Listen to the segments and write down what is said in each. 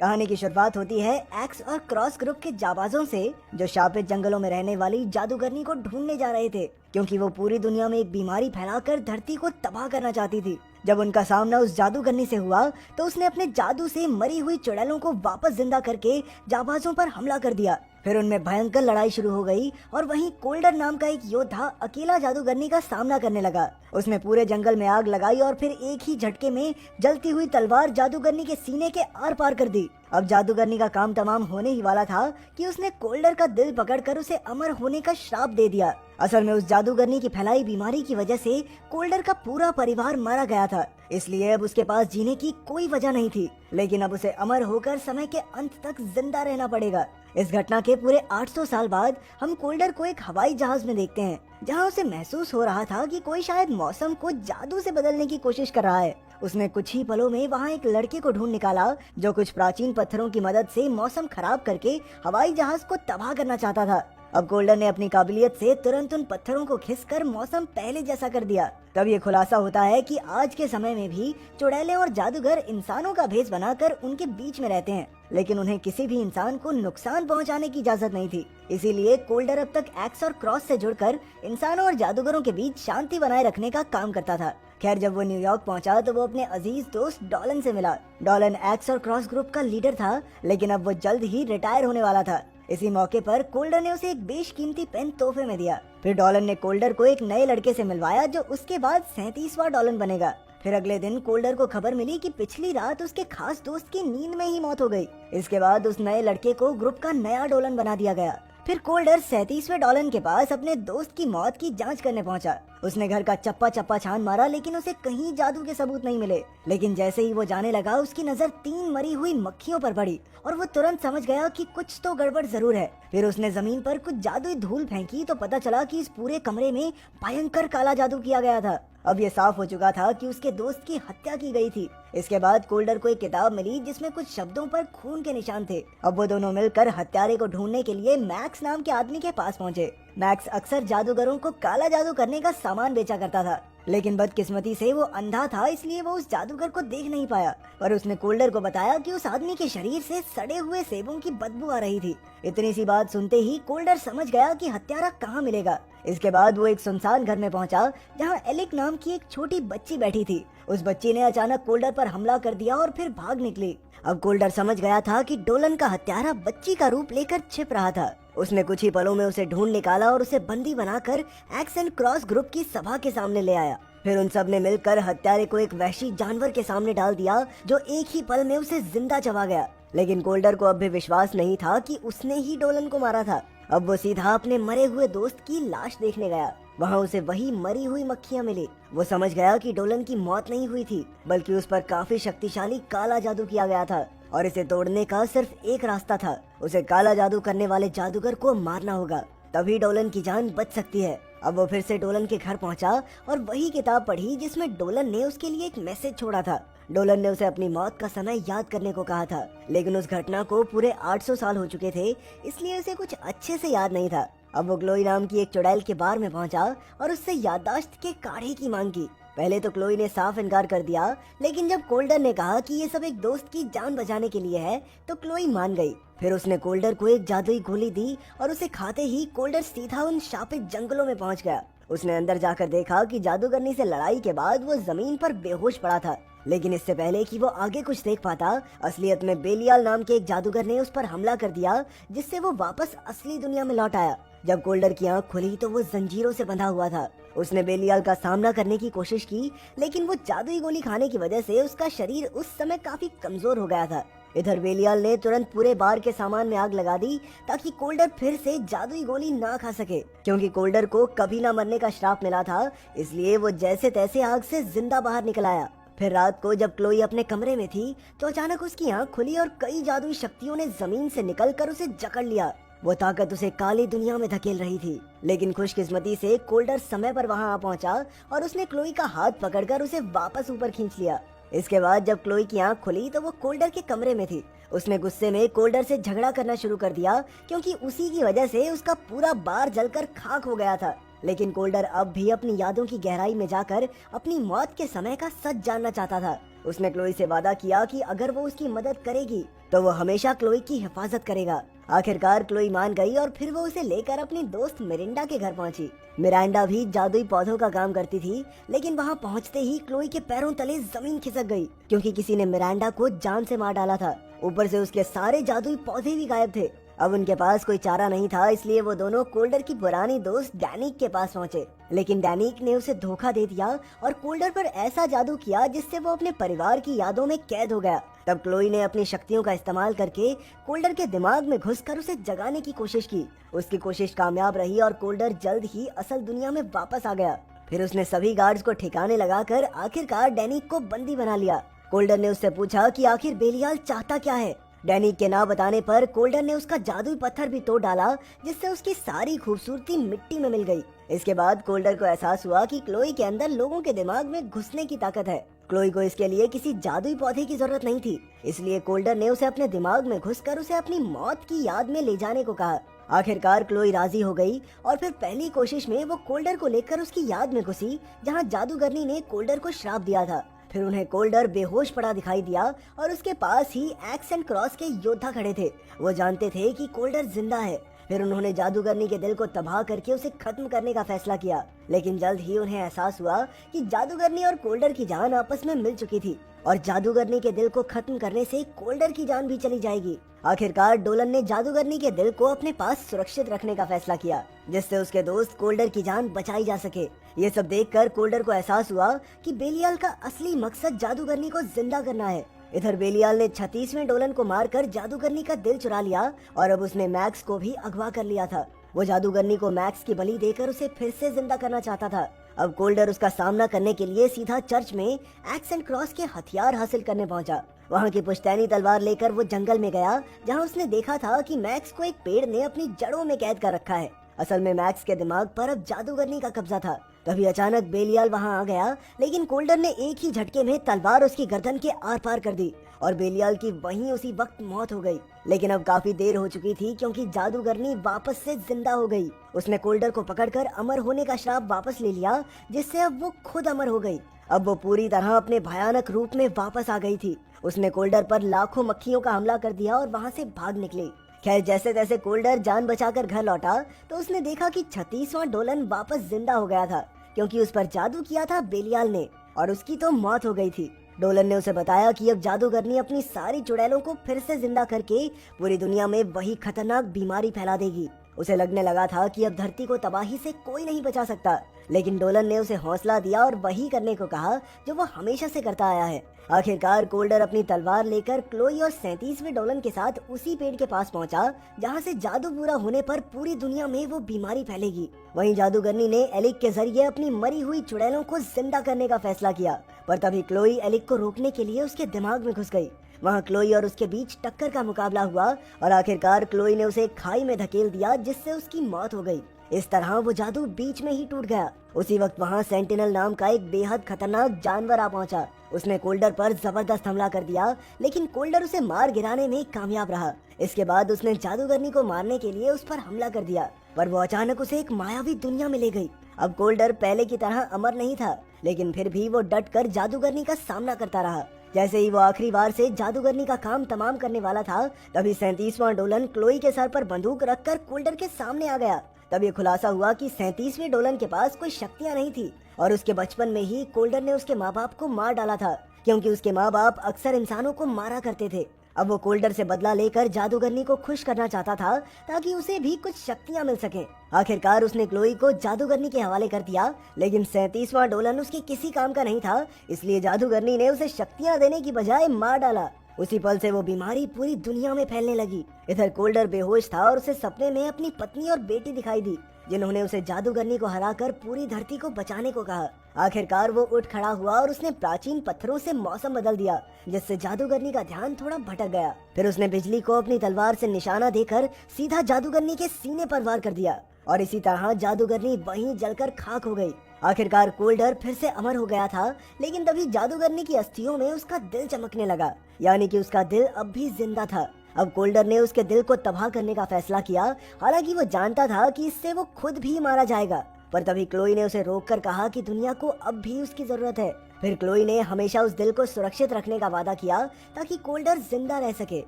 कहानी की शुरुआत होती है एक्स और क्रॉस ग्रुप के जाबाजों से, जो शापित जंगलों में रहने वाली जादूगरनी को ढूंढने जा रहे थे, क्योंकि वो पूरी दुनिया में एक बीमारी फैलाकर धरती को तबाह करना चाहती थी। जब उनका सामना उस जादूगरनी से हुआ तो उसने अपने जादू से मरी हुई चुड़ैलों को वापस जिंदा करके जाबाजों पर हमला कर दिया। फिर उनमें भयंकर लड़ाई शुरू हो गई और वहीं कोल्डर नाम का एक योद्धा अकेला जादूगरनी का सामना करने लगा। उसने पूरे जंगल में आग लगाई और फिर एक ही झटके में जलती हुई तलवार जादूगरनी के सीने के आर पार कर दी। अब जादूगरनी का काम तमाम होने ही वाला था कि उसने कोल्डर का दिल पकड़कर उसे अमर होने का श्राप दे दिया। असल में उस जादूगरनी की फैलाई बीमारी की वजह से कोल्डर का पूरा परिवार मारा गया था, इसलिए अब उसके पास जीने की कोई वजह नहीं थी। लेकिन अब उसे अमर होकर समय के अंत तक जिंदा रहना पड़ेगा। इस घटना के पूरे 800 साल बाद हम कोल्डर को एक हवाई जहाज में देखते हैं, जहां उसे महसूस हो रहा था कि कोई शायद मौसम को जादू से बदलने की कोशिश कर रहा है। उसने कुछ ही पलों में वहां एक लड़के को ढूंढ निकाला जो कुछ प्राचीन पत्थरों की मदद से मौसम खराब करके हवाई जहाज को तबाह करना चाहता था। अब कोल्डर ने अपनी काबिलियत से तुरंत उन पत्थरों को खिसकर मौसम पहले जैसा कर दिया। तब ये खुलासा होता है कि आज के समय में भी चुड़ैलें और जादूगर इंसानों का भेष बनाकर उनके बीच में रहते हैं, लेकिन उन्हें किसी भी इंसान को नुकसान पहुंचाने की इजाजत नहीं थी। इसीलिए कोल्डर अब तक एक्स और क्रॉस से जुड़कर इंसानों और जादूगरों के बीच शांति बनाए रखने का काम करता था। खैर, जब वो न्यूयॉर्क पहुंचा तो वो अपने अजीज दोस्त डॉलन से मिला। डॉलन एक्स और क्रॉस ग्रुप का लीडर था, लेकिन अब वो जल्द ही रिटायर होने वाला था। इसी मौके पर कोल्डर ने उसे एक बेशकीमती पेन तोहफे में दिया। फिर डॉलन ने कोल्डर को एक नए लड़के से मिलवाया जो उसके बाद 37वां डॉलन बनेगा। फिर अगले दिन कोल्डर को खबर मिली कि पिछली रात उसके खास दोस्त की नींद में ही मौत हो गई। इसके बाद उस नए लड़के को ग्रुप का नया डॉलन बना दिया गया। फिर कोल्डर 37वें डॉलन के पास अपने दोस्त की मौत की जांच करने पहुंचा। उसने घर का चप्पा चप्पा छान मारा, लेकिन उसे कहीं जादू के सबूत नहीं मिले। लेकिन जैसे ही वो जाने लगा, उसकी नजर 3 मरी हुई मक्खियों पर पड़ी और वो तुरंत समझ गया कि कुछ तो गड़बड़ जरूर है। फिर उसने जमीन पर कुछ जादुई धूल फेंकी तो पता चला कि इस पूरे कमरे में भयंकर काला जादू किया गया था। अब ये साफ हो चुका था कि उसके दोस्त की हत्या की गई थी। इसके बाद कोल्डर को एक किताब मिली जिसमें कुछ शब्दों पर खून के निशान थे। अब वो दोनों मिलकर हत्यारे को ढूंढने के लिए मैक्स नाम के आदमी के पास पहुंचे। मैक्स अक्सर जादूगरों को काला जादू करने का सामान बेचा करता था, लेकिन बदकिस्मती से वो अंधा था, इसलिए वो उस जादूगर को देख नहीं पाया। पर उसने कोल्डर को बताया कि उस आदमी के शरीर से सड़े हुए सेबों की बदबू आ रही थी। इतनी सी बात सुनते ही कोल्डर समझ गया कि हत्यारा कहाँ मिलेगा। इसके बाद वो एक सुनसान घर में पहुंचा, जहां एलिक नाम की एक छोटी बच्ची बैठी थी। उस बच्ची ने अचानक कोल्डर पर हमला कर दिया और फिर भाग निकली। अब कोल्डर समझ गया था कि डोलन का हत्यारा बच्ची का रूप लेकर छिप रहा था। उसने कुछ ही पलों में उसे ढूंढ निकाला और उसे बंदी बनाकर एक्स एंड क्रॉस ग्रुप की सभा के सामने ले आया। फिर उन सब ने मिलकर हत्यारे को एक वहशी जानवर के सामने डाल दिया, जो एक ही पल में उसे जिंदा चबा गया। लेकिन कोल्डर को अब भी विश्वास नहीं था कि उसने ही डोलन को मारा था। अब वो सीधा अपने मरे हुए दोस्त की लाश देखने गया। वहाँ उसे वही मरी हुई मक्खियाँ मिली। वो समझ गया कि डोलन की मौत नहीं हुई थी, बल्कि उस पर काफी शक्तिशाली काला जादू किया गया था और इसे तोड़ने का सिर्फ एक रास्ता था। उसे काला जादू करने वाले जादूगर को मारना होगा, तभी डोलन की जान बच सकती है। अब वो फिर से डोलन के घर पहुंचा और वही किताब पढ़ी जिसमें डोलन ने उसके लिए एक मैसेज छोड़ा था। डोलन ने उसे अपनी मौत का समय याद करने को कहा था, लेकिन उस घटना को पूरे 800 साल हो चुके थे, इसलिए उसे कुछ अच्छे से याद नहीं था। अब वो क्लोई नाम की एक चुड़ैल के बार में पहुंचा और उससे याददाश्त के काढ़े की मांग की। पहले तो क्लोई ने साफ इनकार कर दिया, लेकिन जब कोल्डर ने कहा कि ये सब एक दोस्त की जान बचाने के लिए है, तो क्लोई मान गई। फिर उसने कोल्डर को एक जादुई गोली दी और उसे खाते ही कोल्डर सीधा उन शापित जंगलों में पहुंच गया। उसने अंदर जाकर देखा कि जादूगरनी से लड़ाई के बाद वो जमीन पर बेहोश पड़ा था। लेकिन इससे पहले कि वो आगे कुछ देख पाता, असलियत में बेलियाल नाम के एक जादूगर ने उस पर हमला कर दिया, जिससे वो वापस असली दुनिया में लौट आया। जब कोल्डर की आंख खुली तो वो जंजीरों से बंधा हुआ था। उसने बेलियाल का सामना करने की कोशिश की, लेकिन वो जादुई गोली खाने की वजह से उसका शरीर उस समय काफी कमजोर हो गया था। इधर बेलियाल ने तुरंत पूरे बार के सामान में आग लगा दी, ताकि कोल्डर फिर से जादुई गोली ना खा सके। क्योंकि कोल्डर को कभी ना मरने का श्राप मिला था, इसलिए वो जैसे तैसे आग से जिंदा बाहर निकल आया। फिर रात को जब क्लोई अपने कमरे में थी, तो अचानक उसकी आंख खुली और कई जादुई शक्तियों ने जमीन से निकलकर उसे जकड़ लिया। वो ताकत उसे काली दुनिया में धकेल रही थी, लेकिन खुशकिस्मती से कोल्डर समय पर वहां आ पहुंचा और उसने क्लोई का हाथ पकड़कर उसे वापस ऊपर खींच लिया। इसके बाद जब क्लोई की आंख खुली तो वो कोल्डर के कमरे में थी। उसने गुस्से में कोल्डर से झगड़ा करना शुरू कर दिया, क्योंकि उसी की वजह से उसका पूरा बार जलकर खाक हो गया था। लेकिन कोल्डर अब भी अपनी यादों की गहराई में जाकर अपनी मौत के समय का सच जानना चाहता था। उसने क्लोई से वादा किया कि अगर वो उसकी मदद करेगी तो वो हमेशा क्लोई की हिफाजत करेगा। आखिरकार क्लोई मान गई और फिर वो उसे लेकर अपनी दोस्त मिरिंडा के घर पहुंची। मिरांडा भी जादुई पौधों का काम करती थी, लेकिन वहां पहुंचते ही क्लोई के पैरों तले जमीन खिसक गई क्योंकि किसी ने मिरांडा को जान से मार डाला था। ऊपर से उसके सारे जादुई पौधे भी गायब थे। अब उनके पास कोई चारा नहीं था, इसलिए वो दोनों कोल्डर की पुरानी दोस्त डैनिक के पास पहुंचे। लेकिन डैनिक ने उसे धोखा दे दिया और कोल्डर पर ऐसा जादू किया जिससे वो अपने परिवार की यादों में कैद हो गया। तब क्लोई ने अपनी शक्तियों का इस्तेमाल करके कोल्डर के दिमाग में घुसकर उसे जगाने की कोशिश की। उसकी कोशिश कामयाब रही और कोल्डर जल्द ही असल दुनिया में वापस आ गया। फिर उसने सभी गार्ड्स को ठिकाने लगाकर आखिरकार डैनिक को बंदी बना लिया। कोल्डर ने उससे पूछा कि आखिर बेलियाल चाहता क्या है। डैनिक के ना बताने पर कोल्डर ने उसका जादुई पत्थर भी तोड़ डाला, जिससे उसकी सारी खूबसूरती मिट्टी में मिल गई। इसके बाद कोल्डर को एहसास हुआ कि क्लोई के अंदर लोगों के दिमाग में घुसने की ताकत है। क्लोई को इसके लिए किसी जादुई पौधे की जरूरत नहीं थी, इसलिए कोल्डर ने उसे अपने दिमाग में घुसकर उसे अपनी मौत की याद में ले जाने को कहा। आखिरकार क्लोई राजी हो गई और फिर पहली कोशिश में वो कोल्डर को लेकर उसकी याद में घुसी, जहाँ जादूगरनी ने कोल्डर को श्राप दिया था। फिर उन्हें कोल्डर बेहोश पड़ा दिखाई दिया और उसके पास ही एक्स एंड क्रॉस के योद्धा खड़े थे। वो जानते थे कि कोल्डर जिंदा है। फिर उन्होंने जादूगरनी के दिल को तबाह करके उसे खत्म करने का फैसला किया, लेकिन जल्द ही उन्हें एहसास हुआ कि जादूगरनी और कोल्डर की जान आपस में मिल चुकी थी और जादूगरनी के दिल को खत्म करने से कोल्डर की जान भी चली जाएगी। आखिरकार डोलन ने जादूगरनी के दिल को अपने पास सुरक्षित रखने का फैसला किया, जिससे उसके दोस्त कोल्डर की जान बचाई जा सके। ये सब देखकर कोल्डर को एहसास हुआ कि बेलियाल का असली मकसद जादूगरनी को जिंदा करना है। इधर बेलियाल ने 36वें डोलन को मारकर जादूगरनी का दिल चुरा लिया और अब उसने मैक्स को भी अगवा कर लिया था। वो जादूगरनी को मैक्स की बलि देकर उसे फिर से जिंदा करना चाहता था। अब कोल्डर उसका सामना करने के लिए सीधा चर्च में एक्स एंड क्रॉस के हथियार हासिल करने पहुंचा। वहां की पुश्तैनी तलवार लेकर वो जंगल में गया, जहां उसने देखा था कि मैक्स को एक पेड़ ने अपनी जड़ों में कैद कर रखा है। असल में मैक्स के दिमाग पर अब जादूगरनी का कब्जा था। तभी अचानक बेलियाल वहां आ गया, लेकिन कोल्डर ने एक ही झटके में तलवार उसकी गर्दन के आर पार कर दी और बेलियाल की वहीं उसी वक्त मौत हो गई। लेकिन अब काफी देर हो चुकी थी क्योंकि जादूगरनी वापस से जिंदा हो गई। उसने कोल्डर को पकड़कर अमर होने का श्राप वापस ले लिया, जिससे अब वो खुद अमर हो गई। अब वो पूरी तरह अपने भयानक रूप में वापस आ गई थी। उसने कोल्डर पर लाखों मक्खियों का हमला कर दिया और वहाँ से भाग निकली। खैर, जैसे तैसे कोल्डर जान बचाकर घर लौटा तो उसने देखा कि 36वां डोलन वापस जिंदा हो गया था, क्योंकि उस पर जादू किया था बेलियाल ने और उसकी तो मौत हो गई थी। डोलन ने उसे बताया कि अब जादूगरनी अपनी सारी चुड़ैलों को फिर से जिंदा करके पूरी दुनिया में वही खतरनाक बीमारी फैला देगी। उसे लगने लगा था कि अब धरती को तबाही से कोई नहीं बचा सकता, लेकिन डोलन ने उसे हौसला दिया और वही करने को कहा जो वो हमेशा से करता आया है। आखिरकार कोल्डर अपनी तलवार लेकर क्लोई और 37वें डोलन के साथ उसी पेड़ के पास पहुंचा, जहां से जादू पूरा होने पर पूरी दुनिया में वो बीमारी फैलेगी। वहीं जादूगरनी ने एलिक के जरिए अपनी मरी हुई चुड़ैलों को जिंदा करने का फैसला किया, पर तभी क्लोई एलिक को रोकने के लिए उसके दिमाग में घुस गई। वहाँ क्लोई और उसके बीच टक्कर का मुकाबला हुआ और आखिरकार क्लोई ने उसे एक खाई में धकेल दिया, जिससे उसकी मौत हो गई। इस तरह वो जादू बीच में ही टूट गया। उसी वक्त वहाँ सेंटिनल नाम का एक बेहद खतरनाक जानवर आ पहुंचा। उसने कोल्डर पर जबरदस्त हमला कर दिया, लेकिन कोल्डर उसे मार गिराने में कामयाब रहा। इसके बाद उसने जादूगरनी को मारने के लिए उस पर हमला कर दिया, पर वो अचानक उसे एक मायावी दुनिया में ले गई। अब कोल्डर पहले की तरह अमर नहीं था, लेकिन फिर भी वो डट कर जादूगरनी का सामना करता रहा। जैसे ही वो आखिरी बार से जादूगरनी का काम तमाम करने वाला था, तभी 37वां डोलन क्लोई के सर पर बंदूक रखकर कोल्डर के सामने आ गया। तब ये खुलासा हुआ कि 37वें डोलन के पास कोई शक्तियां नहीं थी और उसके बचपन में ही कोल्डर ने उसके माँ बाप को मार डाला था, क्योंकि उसके माँ बाप अक्सर इंसानों को मारा करते थे। अब वो कोल्डर से बदला लेकर जादूगरनी को खुश करना चाहता था, ताकि उसे भी कुछ शक्तियां मिल सकें। आखिरकार उसने क्लोई को जादूगरनी के हवाले कर दिया, लेकिन 37वां डोलन उसके किसी काम का नहीं था, इसलिए जादूगरनी ने उसे शक्तियां देने की बजाय मार डाला। उसी पल से वो बीमारी पूरी दुनिया में फैलने लगी। इधर कोल्डर बेहोश था और उसे सपने में अपनी पत्नी और बेटी दिखाई दी, जिन्होंने उसे जादूगरनी को हराकर पूरी धरती को बचाने को कहा। आखिरकार वो उठ खड़ा हुआ और उसने प्राचीन पत्थरों से मौसम बदल दिया, जिससे जादूगरनी का ध्यान थोड़ा भटक गया। फिर उसने बिजली को अपनी तलवार से निशाना देकर सीधा जादूगरनी के सीने पर वार कर दिया और इसी तरह जादूगरनी वहीं जलकर खाक हो गई। आखिरकार कोल्डर फिर से अमर हो गया था, लेकिन तभी जादूगरनी की अस्थियों में उसका दिल चमकने लगा, यानी कि उसका दिल अब भी जिंदा था। अब कोल्डर ने उसके दिल को तबाह करने का फैसला किया, हालांकि वो जानता था कि इससे वो खुद भी मारा जाएगा। पर तभी क्लोई ने उसे रोककर कहा कि दुनिया को अब भी उसकी जरूरत है। फिर क्लोई ने हमेशा उस दिल को सुरक्षित रखने का वादा किया ताकि कोल्डर जिंदा रह सके।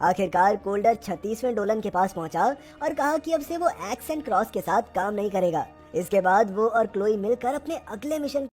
आखिरकार कोल्डर 36वें डोलन के पास पहुंचा और कहा कि अब से वो एक्स एंड क्रॉस के साथ काम नहीं करेगा। इसके बाद वो और क्लोई मिलकर अपने अगले मिशन